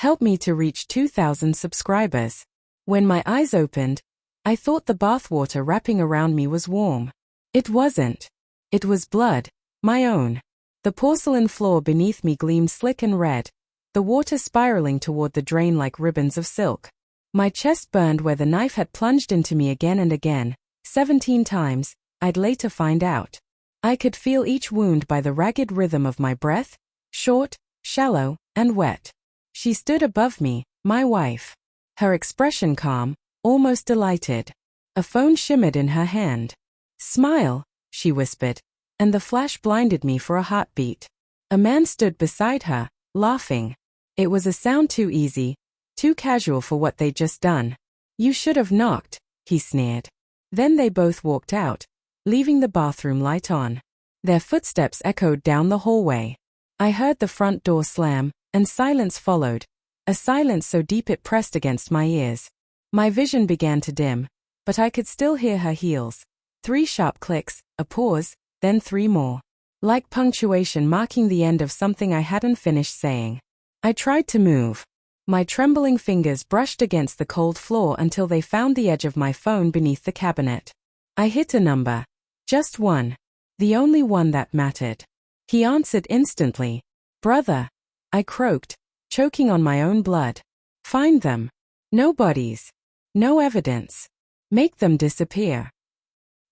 Help me to reach 2,000 subscribers. When my eyes opened, I thought the bathwater wrapping around me was warm. It wasn't. It was blood, my own. The porcelain floor beneath me gleamed slick and red, the water spiraling toward the drain like ribbons of silk. My chest burned where the knife had plunged into me again and again, 17 times, I'd later find out. I could feel each wound by the ragged rhythm of my breath, short, shallow, and wet. She stood above me, my wife. Her expression calm, almost delighted. A phone shimmered in her hand. "Smile," she whispered, and the flash blinded me for a heartbeat. A man stood beside her, laughing. It was a sound too easy, too casual for what they'd just done. "You should have knocked," he sneered. Then they both walked out, leaving the bathroom light on. Their footsteps echoed down the hallway. I heard the front door slam, and silence followed, a silence so deep it pressed against my ears. My vision began to dim, but I could still hear her heels. 3 sharp clicks, a pause, then 3 more. Like punctuation marking the end of something I hadn't finished saying. I tried to move. My trembling fingers brushed against the cold floor until they found the edge of my phone beneath the cabinet. I hit a number. Just one. The only one that mattered. He answered instantly. "Brother," I croaked, choking on my own blood. "Find them. No bodies. No evidence. Make them disappear."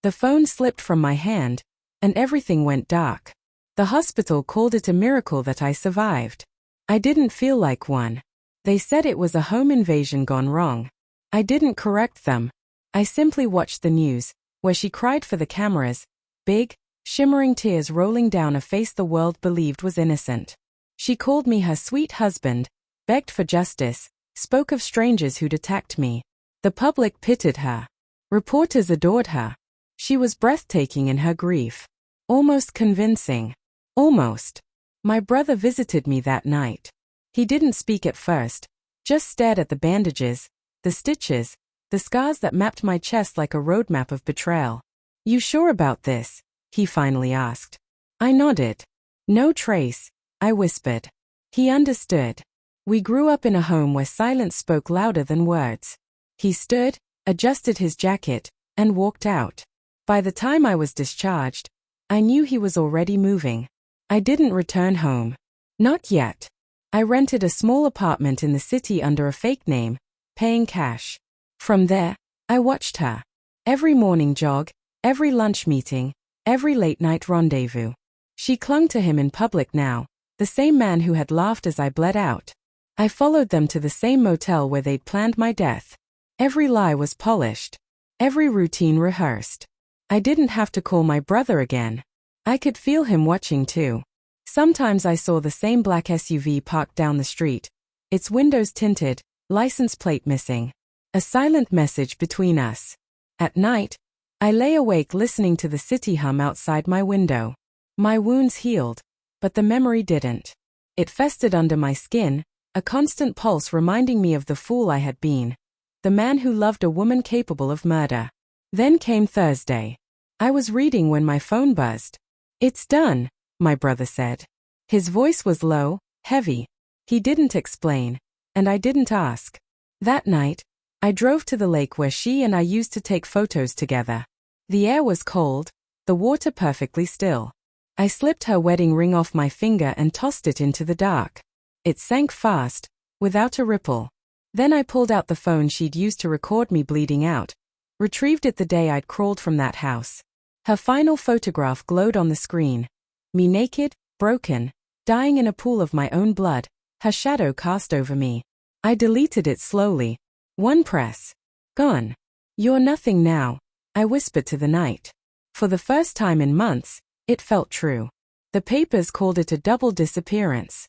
The phone slipped from my hand, and everything went dark. The hospital called it a miracle that I survived. I didn't feel like one. They said it was a home invasion gone wrong. I didn't correct them. I simply watched the news, where she cried for the cameras, big, shimmering tears rolling down a face the world believed was innocent. She called me her sweet husband, begged for justice, spoke of strangers who'd attacked me. The public pitied her. Reporters adored her. She was breathtaking in her grief. Almost convincing. Almost. My brother visited me that night. He didn't speak at first, just stared at the bandages, the stitches, the scars that mapped my chest like a roadmap of betrayal. "You sure about this?" he finally asked. I nodded. "No trace," I whispered. He understood. We grew up in a home where silence spoke louder than words. He stood, adjusted his jacket, and walked out. By the time I was discharged, I knew he was already moving. I didn't return home. Not yet. I rented a small apartment in the city under a fake name, paying cash. From there, I watched her. Every morning jog, every lunch meeting, every late-night rendezvous. She clung to him in public now, the same man who had laughed as I bled out. I followed them to the same motel where they'd planned my death. Every lie was polished. Every routine rehearsed. I didn't have to call my brother again. I could feel him watching too. Sometimes I saw the same black SUV parked down the street, its windows tinted, license plate missing. A silent message between us. At night, I lay awake listening to the city hum outside my window. My wounds healed, but the memory didn't. It festered under my skin, a constant pulse reminding me of the fool I had been. The man who loved a woman capable of murder. Then came Thursday. I was reading when my phone buzzed. "It's done," my brother said. His voice was low, heavy. He didn't explain, and I didn't ask. That night, I drove to the lake where she and I used to take photos together. The air was cold, the water perfectly still. I slipped her wedding ring off my finger and tossed it into the dark. It sank fast, without a ripple. Then I pulled out the phone she'd used to record me bleeding out. Retrieved it the day I'd crawled from that house. Her final photograph glowed on the screen. Me naked, broken, dying in a pool of my own blood, her shadow cast over me. I deleted it slowly. One press. Gone. "You're nothing now," I whispered to the night. For the first time in months, it felt true. The papers called it a double disappearance.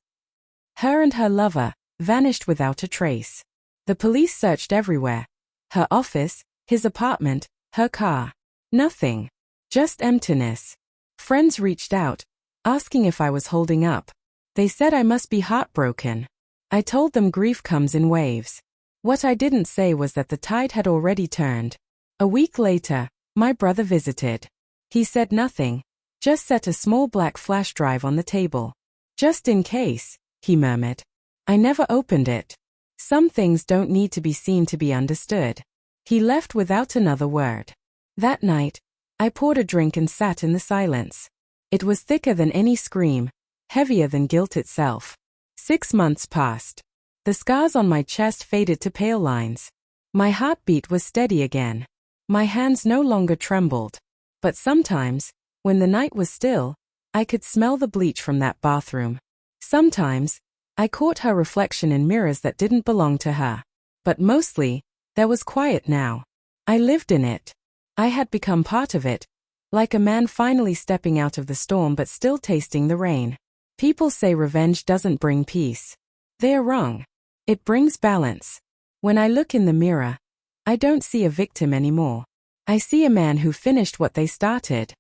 Her and her lover vanished without a trace. The police searched everywhere. Her office, his apartment, her car. Nothing. Just emptiness. Friends reached out, asking if I was holding up. They said I must be heartbroken. I told them grief comes in waves. What I didn't say was that the tide had already turned. A week later, my brother visited. He said nothing, just set a small black flash drive on the table. "Just in case," he murmured. I never opened it. Some things don't need to be seen to be understood. He left without another word. That night, I poured a drink and sat in the silence. It was thicker than any scream, heavier than guilt itself. 6 months passed. The scars on my chest faded to pale lines. My heartbeat was steady again. My hands no longer trembled. But sometimes, when the night was still, I could smell the bleach from that bathroom. Sometimes, I caught her reflection in mirrors that didn't belong to her. But mostly, there was quiet now. I lived in it. I had become part of it, like a man finally stepping out of the storm but still tasting the rain. People say revenge doesn't bring peace. They are wrong. It brings balance. When I look in the mirror, I don't see a victim anymore. I see a man who finished what they started.